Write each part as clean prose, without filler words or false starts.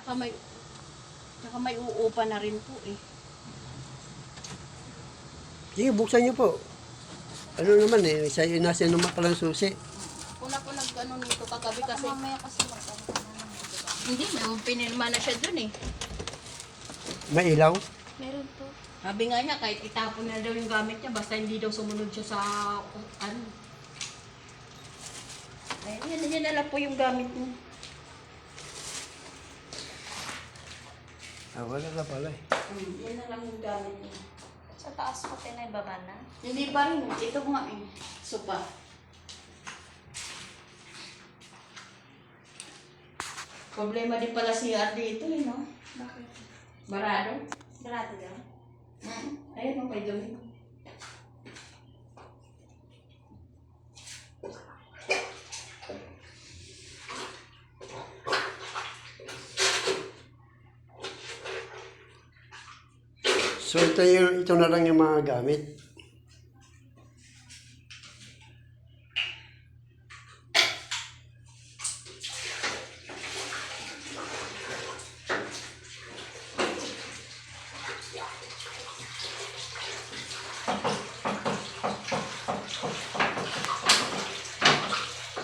Tsaka may uupa na rin po eh. Sige, buksan niyo po. Ano naman eh, nasa naman palang susi. Una po nag-ano nito kagabi kasi. Mamaya kasi mag-ano ka na. Hindi, pinirma na siya dun eh. May ilaw? Meron po. Sabi nga niya, kahit itapon na daw yung gamit niya, basta hindi daw sumunod siya sa ano. Ayan, yan na lang po yung gamit niya. Wala na pala eh. Yan na lang yung gamit niya. Sa taas ko baba na. Hindi pa rin, ito nga eh. Sopa. Problema din pala si RD ito eh, no? Bakit? Barado. Sarado daw? Ayun, may dumi. So ito na lang yung mga gamit.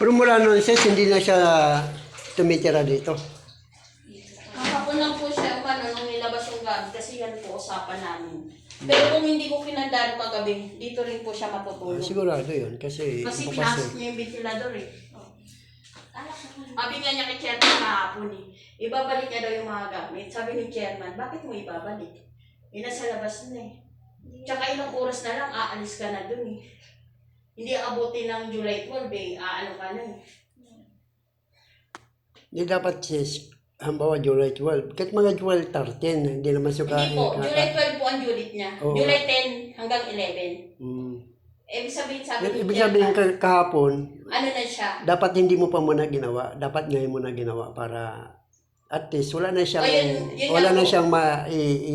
Pero mula noon sis, hindi na siya tumitira dito. Kahapon lang po siya, nung nilabas yung gamit, kasi yan po usapan namin. Pero kung hindi ko kinandado kagabi, dito rin po siya matutulog. Sigurado yun, kasi Kasi bukas pinasok niya yung ventilador eh. Sabi nga niya kay Chairman kahapon eh, ibabalik niya daw yung mga gamit. Sabi ni Chairman, bakit mo ibabalik? Nasa labas na eh. Tsaka ilang oras na lang, aalis ka na dun eh. Hindi abutin ng July 12 eh, aano ka na eh. Hindi dapat sis, halimbawa July 12. Kahit mga July 13, hindi naman suka. Hindi po, July 12 po ang julit niya. Oo. July 10 hanggang 11. Ibig sabihin, Ibig sabihin kahapon, ano na siya? dapat hindi mo pa muna ginawa. Dapat ngayon mo na ginawa para at least wala na siyang, Yun wala lang na po. siyang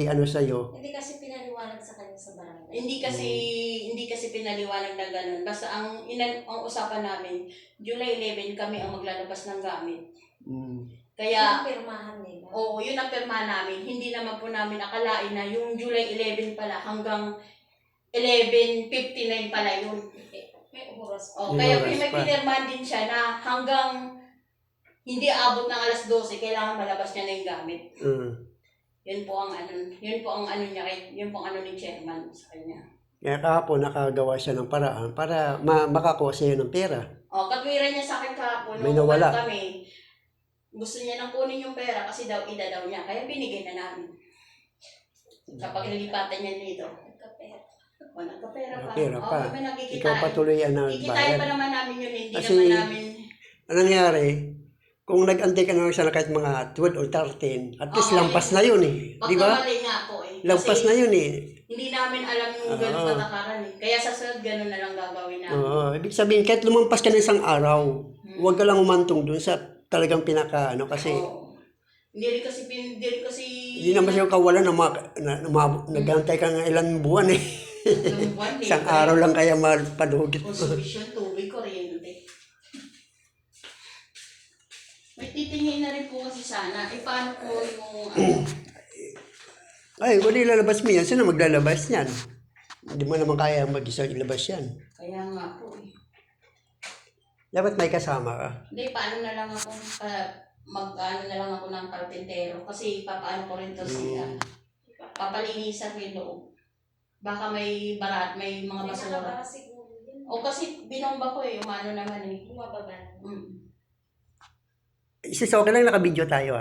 ano sa'yo. Hindi kasi pinaliwanag sa kanya sa barangay. Hindi kasi pinaliwanag na ganun. Basta ang usapan namin, July 11 kami ang maglalabas ng gamit. Kaya, Yung pirmahan nila. oo, yun ang pirma namin. Hindi naman po namin akalain na yung July 11 pala hanggang 11:59 pala yun. May oras. Oh, May kaya oras may pa. pinirmahan din siya na hanggang hindi abot ng alas 12, kailangan malabas niya na yung gamit. Yun po ang ano niya, yun po ang ano ni Chairman sa kanya. Kaya kahapon nakagawa siya ng paraan para makakuha siya ng pera. Oh, katwiran niya sa akin kahapon, May nung nawala. kami, gusto niya nang kunin yung pera kasi daw ida daw niya, kaya binigay na namin. Kapag nilipatan niya dito, Nagkapera. o nagkapera pa. Pera pa. Oh, may nakikitain. Ikaw patuloy ang Kikitain pa nagbayad. naman namin yun, hindi Kasi, naman namin. Anong nangyari? Kung nag-antay ka naman siya kahit mga 12 or 13, at least Oo, lampas na yun eh. Di ba? Pagkamali nga po eh. Lampas na yun eh. Hindi namin alam yung ganun Oo. katakaran eh. Kaya sa sunod, ganun na lang gagawin namin. Oo, ibig sabihin, kahit lumampas ka na isang araw, huwag ka lang umantong dun sa talagang pinaka, kasi Oo. Hindi rin kasi hindi naman siya kawalan nag-antay ka ng ilang buwan eh. yung buwan, Isang araw lang kaya mapadugit. consumption, tubig, kuryente. May titingin na rin po kasi sana. Eh, paano po yung Ay, kung ilalabas mo yan, sino maglalabas yan? Hindi mo naman kaya mag-isa ilabas yan. Kaya nga po eh. Dapat may kasama ka. Hindi, paano na lang ako, mag-ano na lang ako ng karpentero. Kasi papaano ko rin to siya. Papalinisan ko yung loob. Baka may barat, may mga May basura. nakabara siguro yun. O kasi binomba ko eh, umano naman eh. Bumababa na. Isis, okay lang naka-video tayo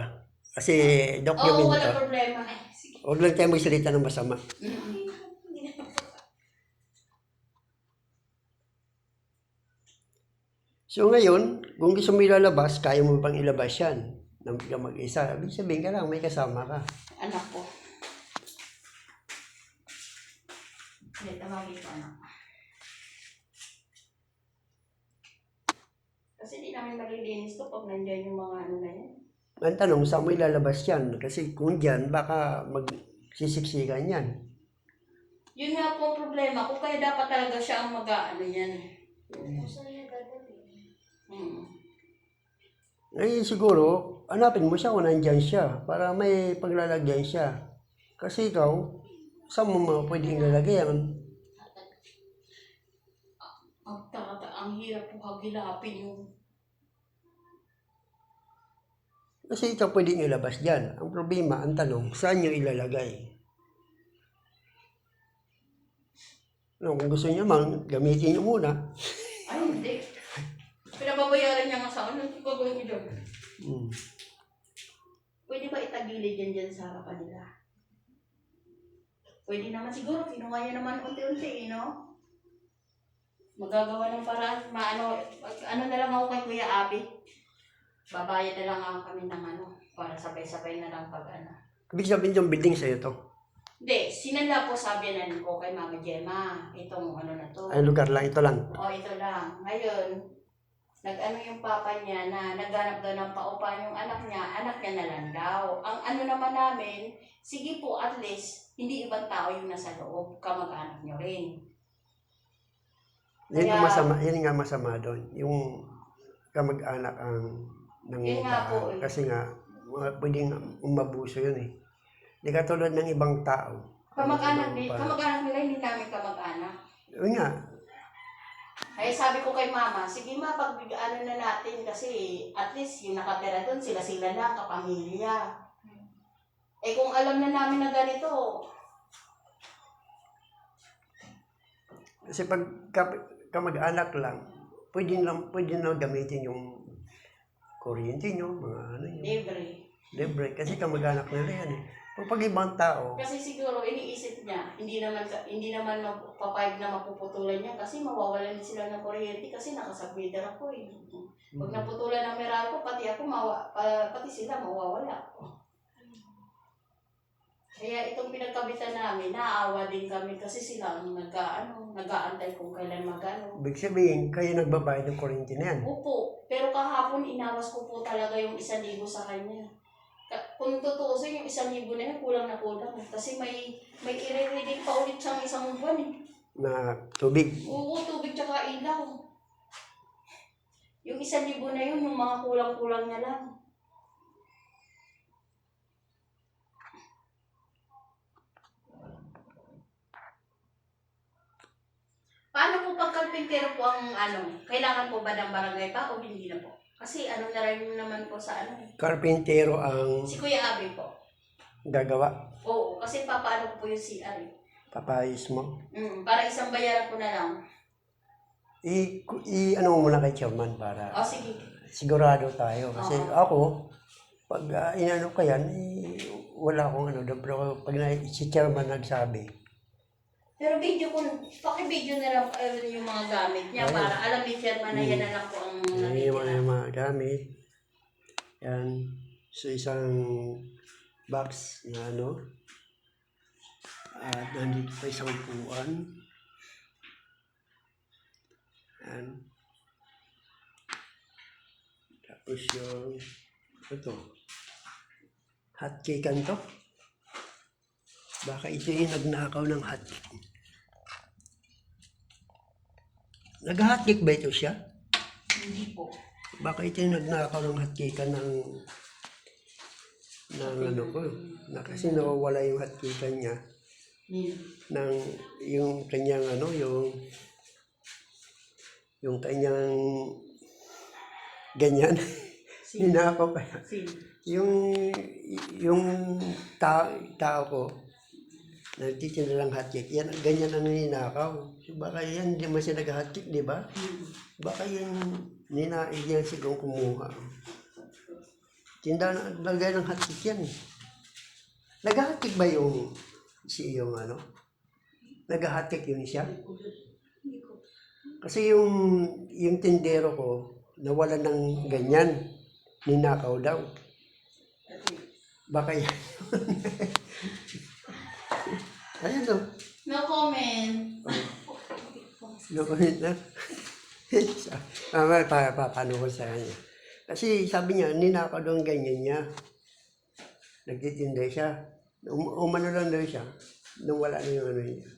Kasi Oo, document wala to. problema. Huwag lang tayo magsalita ng masama. So ngayon, kung gusto mo ilalabas, kaya mo bang ilabas yan? Nang ka mag-isa. Ibig sabihin ka lang, may kasama ka. Anak ko. Hindi, tawagin ko anak. Kasi di namin malilinis to pag nandiyan yung mga ano na yan. Ang tanong, saan mo ilalabas yan? Kasi kung dyan, baka magsisiksikan yan. Yun nga po ang problema ko, kaya dapat talaga siya ang mag-ano yan. Kung saan niya gagawin. Ngayon siguro, hanapin mo siya kung nandyan siya para may paglalagyan siya. Kasi ikaw, saan mo pwedeng ilalagay yan? Ang hirap po hagilapin yung... Kasi ikaw pwedeng ilabas dyan. Ang problema, ang tanong, saan nyo ilalagay? No, kung gusto niyo man, gamitin niyo muna. Ay, hindi. Pinababayaran niya nga sa ano, ano gagawin mo dyan? Pwede ba itagilid dyan sa harapan nila? Pwede naman siguro, kinuha niya naman unti-unti, no? Magagawa ng paraan, ano na lang ako kay Kuya Abi. Babayad na lang ako kami ng para sabay-sabay na lang pag Ibig sabihin yung building sa'yo to. Hindi, sinala po sabihan ko kay Mama Gemma, itong na to. Ay, lugar lang, ito lang. Ito lang. Ngayon, yung papa niya na naghanap daw ng paupa yung anak niya na lang daw. Ang naman namin, sige po at least, hindi ibang tao yung nasa loob, kamag-anak niyo rin. Yun nga masama doon. Yung kamag-anak ang nangungupahan. Kasi nga, pwedeng umabuso yun eh. Hindi katulad ng ibang tao. Kamag-anak nila, hindi namin kamag-anak. Yun nga. Ay sabi ko kay Mama, sige ma, na natin kasi at least yung nakatira doon, sila lang, kapamilya. Kung alam na namin na ganito. Kasi pag kamag-anak lang, pwede na gamitin yung kuryente nyo, mga ano nyo. Libre. Kasi kamag-anak na rin yan eh. Pag ibang tao. Kasi siguro iniisip niya, hindi naman papayag na mapuputulan niya kasi mawawalan din sila ng kuryente kasi nakasubmitter ako eh. Pag naputulan ng Meralco, pati sila mawawala. Kaya itong pinagkabitan namin, naaawa din kami kasi sila ang nag-aantay kung kailan magano. Ibig sabihin, kayo nagbabayad ng kuryente na yan? Opo, pero kahapon inawas ko po talaga yung 1,000 sa kanya. Kung tutuusin yung 1,000 na yun, kulang na kulang. Kasi may i-reading pa ulit siyang isang buwan eh. Na tubig? Oo, tubig tsaka ilaw. Yung 1,000 na yun, yung mga kulang-kulang niya lang. Paano po pag karpintero po ang kailangan po ba ng barangay pa o hindi na po? Kasi na rin naman po sa Karpintero ang si Kuya Abi po. gagawa? Oo, kasi papaano po yung CR eh. Papayos mo? Para isang bayaran ko na lang. Ano mo muna kay chairman para Sige. sigurado tayo. Kasi ako, pag inano ka yan, wala akong doon. Pero pag si chairman nagsabi. Pero paki-video na lang yung mga gamit niya para alam ni chairman na yan na lang po ang natitira. Yung mga gamit. Yan. So isang box na at nandito pa isang upuan. Yan. Tapos yung hotcake to. Baka ito yung nagnakaw ng hotcake. Nag-hotcake ba ito siya? Hindi po. Baka ito yung nagnakaw ng hotcake kasi nawawala yung hotcake niya. Yung kanyang yung kanyang ganyan. Ninakaw kaya. Yung tao ko, nagtitinda lang hotcake. Yan, ganyan ang ninakaw. So, baka yan, hindi man siya nag-hotcake, di ba? Baka yan, yan siguro kumuha. Tinda na, lagay ng hotcake yan. Nag-hotcake ba yung nag-hotcake yun siya? Kasi yung tindero ko, nawala ng ganyan. Ninakaw daw. Baka yan. Ayan o. No comment. No comment na. Paano ko sa kanya. Kasi sabi niya, ninakaw daw ang ganyan niya. Nagtitinda siya. Umano lang daw siya. Nung wala na yung niya.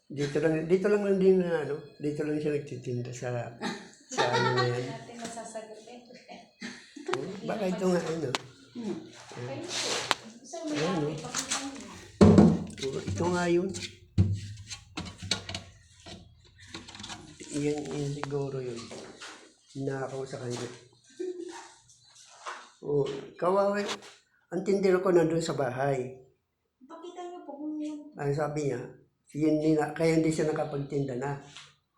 Dito lang din dito lang siya nagtitinda sa na yan. Baka ito nga, ano. Kayo po. Gusto mo Ayun, malapit, no? pakita mo. Ito nga yun. Yan siguro yun. Nakaw sa kanya. Oo, kawawa. Ang tindero ko nandun sa bahay. Pakita niyo po kung yun. Ang sabi niya, kaya hindi siya nakapagtinda na.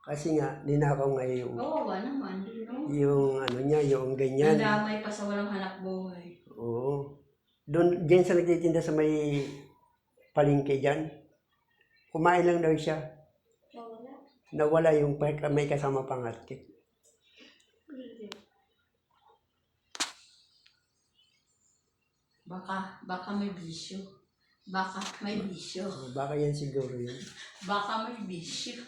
Kasi nga, ninakaw nga yung, Kawawa naman, no? yung ano niya, yung ganyan. Damay pa sa walang hanap buhay. Oo. Doon, diyan siya nagtitinda sa may palengke dyan. Kumain lang daw siya. Wala. Nawala yung may kasama pang ate. Baka may bisyo. Baka may bisyo. Baka yan siguro yun. Baka may bisyo.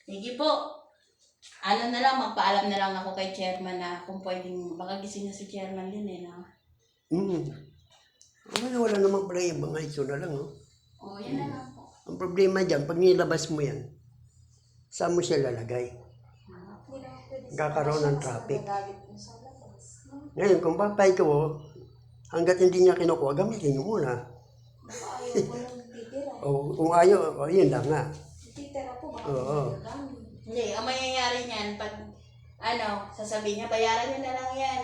Sige po. Ano na lang, magpaalam na lang ako kay chairman na kung pwedeng, baka gising na si chairman din eh na. Wala naman pala yung mga ito na lang. Oh. O, yan na lang po. Ang problema dyan, pag nilabas mo yan, saan mo siya lalagay? Kakaroon ng traffic. Ngayon, kung papay ko, hanggat hindi niya kinukuha, gamitin mo muna. Baka ayaw ko lang titira. O, kung ayaw, yun lang nga. Titira po, baka Oo. magagamit. Hindi, ang mangyayari niyan, pag, sasabihin niya, bayaran niyo na lang yan.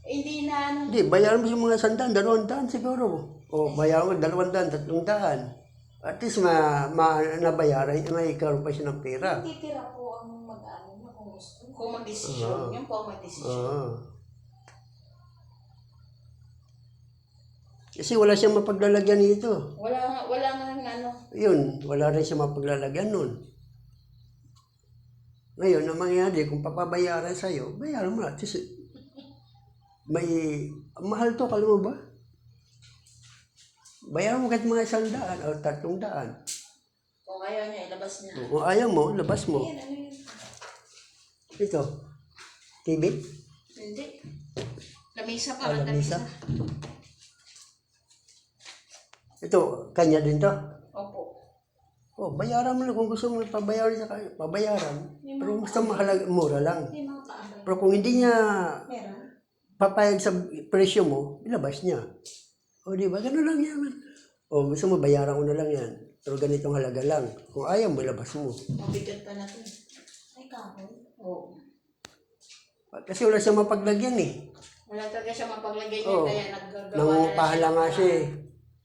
Eh, hindi na, Hindi, bayaran mo yung mga 100, 200 siguro. O, bayaran mo 200, 300. At least nabayaran, may karoon pa siya ng pera. Titira po ang mag-ano niya kung gusto. kung mag-desisyon. Yun po ang mag-desisyon. Oo. Kasi wala siyang mapaglalagyan nito. Wala nga ano. Yun, wala rin siya mapaglalagyan nun. Ngayon, ang mangyayari, kung papabayaran sa'yo, bayaran mo na. Kasi mahal to, kala mo ba? Bayaran mo kahit mga 100 o 300. Kung ayaw niya, ilabas niya. Kung ayaw mo, labas mo. Ayan, ano yun? Ito, TV? Hindi. Lamisa pa. Lamisa? Ito, kanya din to. Opo. Oh, bayaran mo na kung gusto mo pabayaran sa kanya, pabayaran. Pero kung gusto mahalaga, mura lang. Hindi mga paabay. Pero kung hindi niya Meron? papayag sa presyo mo, ilabas niya. O di ba? Ganun lang yan. O gusto mo, bayaran ko na lang yan. Pero ganitong halaga lang. Kung ayaw mo, ilabas mo. Mabigat pa na to. Ay, kahoy. Oo. Kasi wala siya mapaglagyan eh. Wala talaga siya mapaglagay niya, Oo. kaya naggagawa Nangungupahala nga siya eh.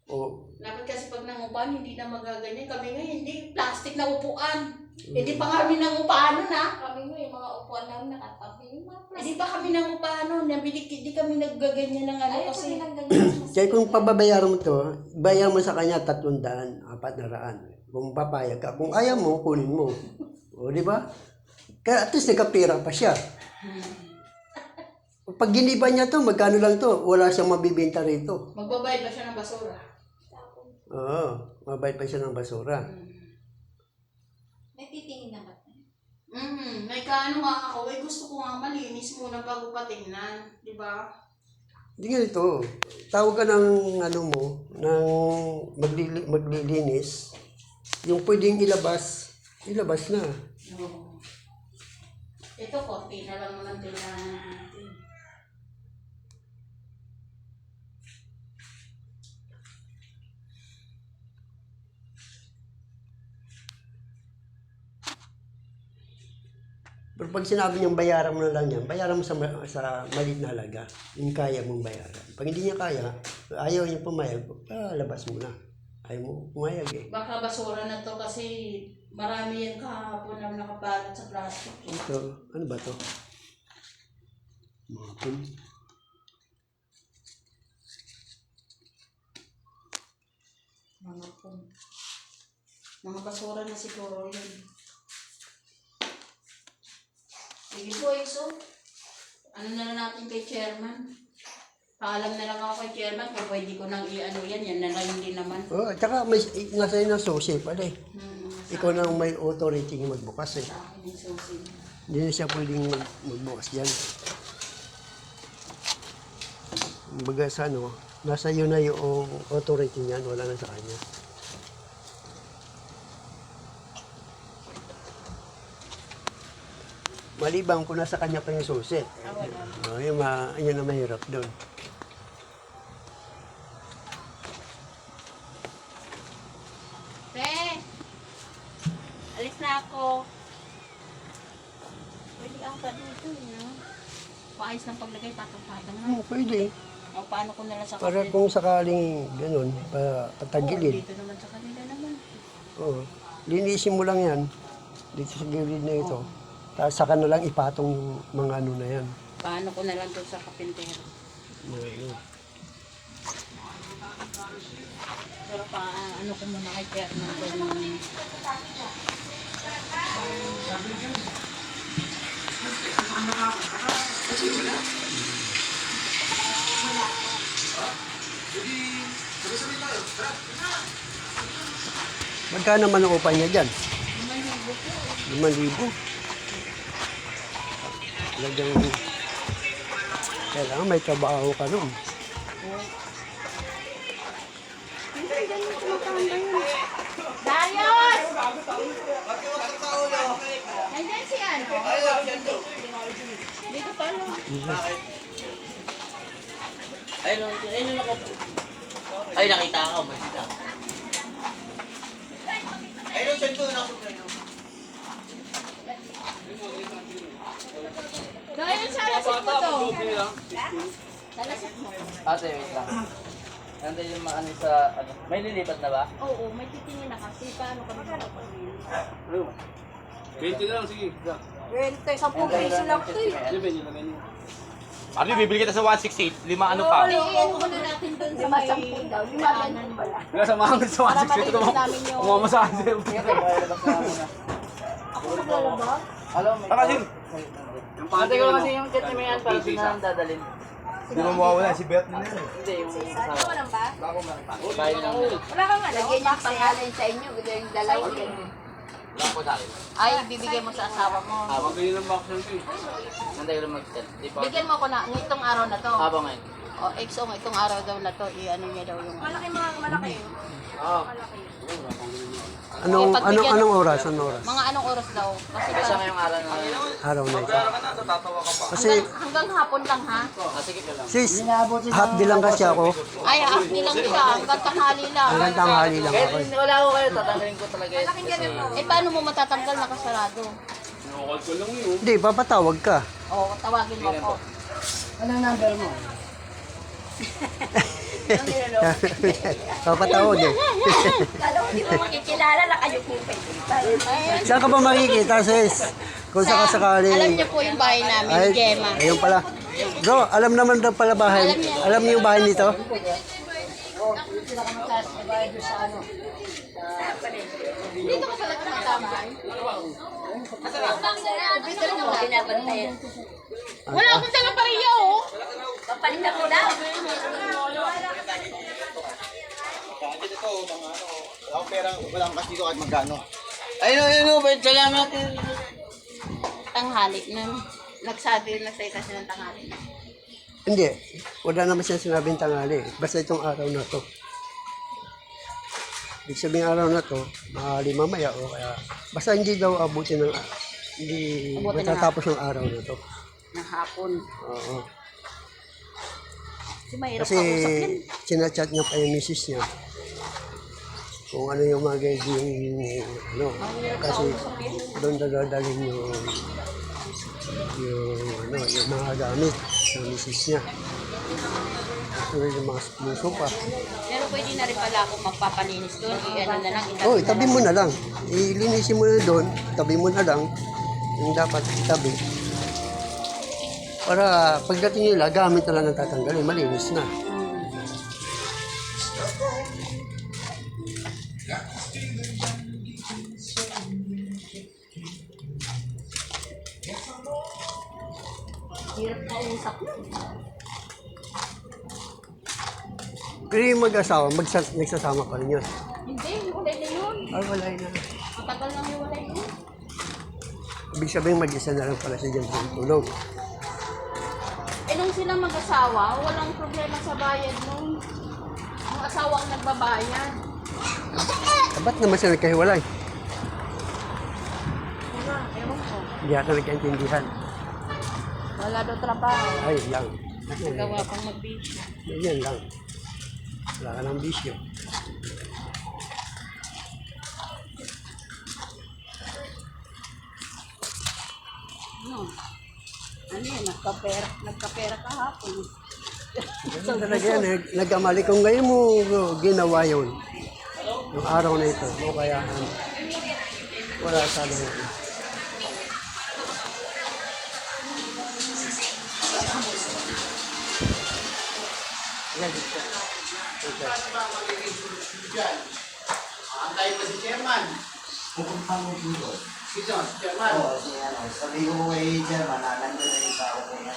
O, Dapat kasi pag nangupahan, hindi na magaganyan. Kami nga, hindi. Plastic na upuan. Hindi pa kami nangupahan nun, ha? Kami mo yung mga upuan namin nakatabi. Yung mga Hindi pa kami nangupahan nun. Hindi kami naggaganyan ng ano Ayaw kasi. kasi ng ganyan. kaya kung pababayaran mo to, bayaran mo sa kanya 300, 400. Kung papayag ka. Kung ayaw mo, kunin mo. O, di ba? Kaya at least nagkapira pa siya. Pag giniba niya to, magkano lang to? Wala siyang mabibenta rito. Magbabayad ba siya ng basura? Oo, mabayad pa siya ng basura. May titingin na ba? May kaano nga ako. Gusto ko nga malinis muna bago patingnan. Di ba? Hindi ganito. Tawag ka ng ano mo, ng maglilinis. Yung pwedeng ilabas na. Oo. Ito, konti na lang naman kailangan natin. Pero pag sinabi niyang bayaran mo na lang yan, bayaran mo sa maliit na halaga. Yung kaya mong bayaran. Pag hindi niya kaya, ayaw niya pumayag, labas mo na. Ayaw mo pumayag eh. Baka basura na to kasi marami yan kahapon na nakabalot sa plastic. Ito, ano ba to? Mga pun. Mga basura na siguro yun. Sige po, Exo. Ano na lang natin kay chairman? Paalam na lang ako kay chairman kung pwede ko nang i-ano yan. Yan na lang din naman. Oh, at saka nasa iyo na susi pala eh. Ikaw na may authority magbukas eh. Sa akin yung susi. Hindi na siya pwedeng magbukas dyan. Baga sa ano, nasa iyo na yung authority niyan, wala na sa kanya. Maliban kung nasa kanya pa yung susi. Oh, yun na mahirap doon. Pe! Alis na ako. Pwede ang dito, no? Paayos ng paglagay, patong-patong na. Pwede. O, paano ko nalang sa Para kapit? kung sakaling ganun, patagilid. Dito naman sa kanila naman. Oo. Linisin mo lang yan. Dito sa gilid na ito. Tapos saka na lang ipatong yung mga ano na yan. Paano ko nalang doon sa kapintero? Pero ano ko muna kay Kernel doon. Magkano naman ang upa niya dyan? 5,000. Talagang kailangan may trabaho ka nun. Darius! Nandiyan si ano? Dito pa lang. Ayun ako. Ay, nakita ako. Makita. Ayun, sento na ako. Darius, salasit mo to. Salasit mo. Ate, wait lang. Nandun yung mga ano sa, ano, may lilipat na ba? Oo, may titingin na kasi. Paano kami makapagin? 20 na lang, sige. 20, 10 piso lang ito eh. Ano ba yun? Ano, bibili kita sa 168, 5 ano pa? Iyan muna natin doon sa may daanan. Wala sa mga sa 168 ito mo. namin yung- Umama sa akin sa'yo. Sige, malalabas na muna. Ako maglalaba? Alam mo, Tama, Jim. Ate ko kasi yung chat ni Mayan para sa nang dadalhin. Hindi mo mawawala si Beth na yan. Hindi, yung Ano asawa. walang ba? Bako man. Bahay lang nila. Wala kang ano? Lagyan yung pangalan sa inyo, yung dalawa yan. Bako sa akin. Ay, bibigyan mo sa asawa mo. Habang ganyan ang box yan, eh. Nantay ko lang mag-chat. Di pa. Bigyan mo ko na, ngitong araw na to. Habang ngayon. O, XO, itong araw daw na to, i-ano niya daw yung... Malaki mga malaki. Oo. Anong oras? Anong oras? Mga anong oras daw? Kasi Kaya parang ngayong araw na. Araw na ito. Kasi, hanggang hapon lang ha. Sige ka lang. sis, half day lang kasi ako. Ay, hindi lang siya, hanggang tanghali lang. Hanggang tanghali lang Kahit ako. hindi wala ako kayo, tatanggalin ko talaga yun. Kasi Eh, paano mo matatanggal nakasarado? Nakakal ko lang yun. Hindi, papatawag ka. O, tawagin mo ko. Papatawag eh. Alam mo, hindi mo makikilala na kayo kupit. Saan ka ba makikita, sis? Kung sakasakali. Alam niyo po yung bahay namin, Ay, Gemma. ayun pala. Bro, alam naman daw pala bahay. Alam niyo yung bahay nito? Dito ka talaga matambay. Dito rin mo binabantayan. Wala akong taga pariya, oh. Papalitan mo daw. ayun, Ben, salamat. Tanghali na. Nagsabi kasi ng tanghali. Hindi. Wala naman siya sinabing tangali. Basta itong araw na to. Ibig sabihin araw na to, maaari mamaya o kaya. Basta hindi daw abutin ng hindi Abutin ng matatapos ng araw na to. Ng hapon. Oo. Kasi mahirap Kasi kausap yan. sinachat niya pa yung misis niya. Kung ano yung mga yung ano. Kasi doon dadalhin yung mga gamit sa misis niya. Tulad yung mga luso pa. Pero pwede na rin pala akong magpapalinis doon. I-ano na lang. Oh, itabi mo na lang. Ilinisin mo na doon. Itabi mo na lang. Yung dapat itabi. Para pagdating nila, gamit na lang ang tatanggalin. Malinis na. Hirap kausap yun. Pero yung mag-asawa, nagsasama pa rin yun. Hindi, hiwalay na yun. Ay, wala na. Matagal nang hiwalay yun. Ibig sabihin, mag-isa na lang pala siya dyan sa tulog. Eh, nung sila mag-asawa, walang problema sa bayad nung yung asawa ang nagbabayad. Ba't naman siya nagkahiwalay? Ewan ko. Hindi ata nagkaintindihan. Wala daw trabaho. Ay, lang. Gawa pang magbisyo. Yan lang. Wala ka ng bisyo. Ano yan, nagkapera kahapon. Ganun talaga yan. Nagkamali kung ngayon mo ginawa yun. Yung araw na ito. O kaya wala sana yun. Yan, dito. Antay pa si Chairman. Pupunta mo dito. Sino? Chairman. Oo, si ano. Sabi ko kay Chairman, nandun na yung tao ko na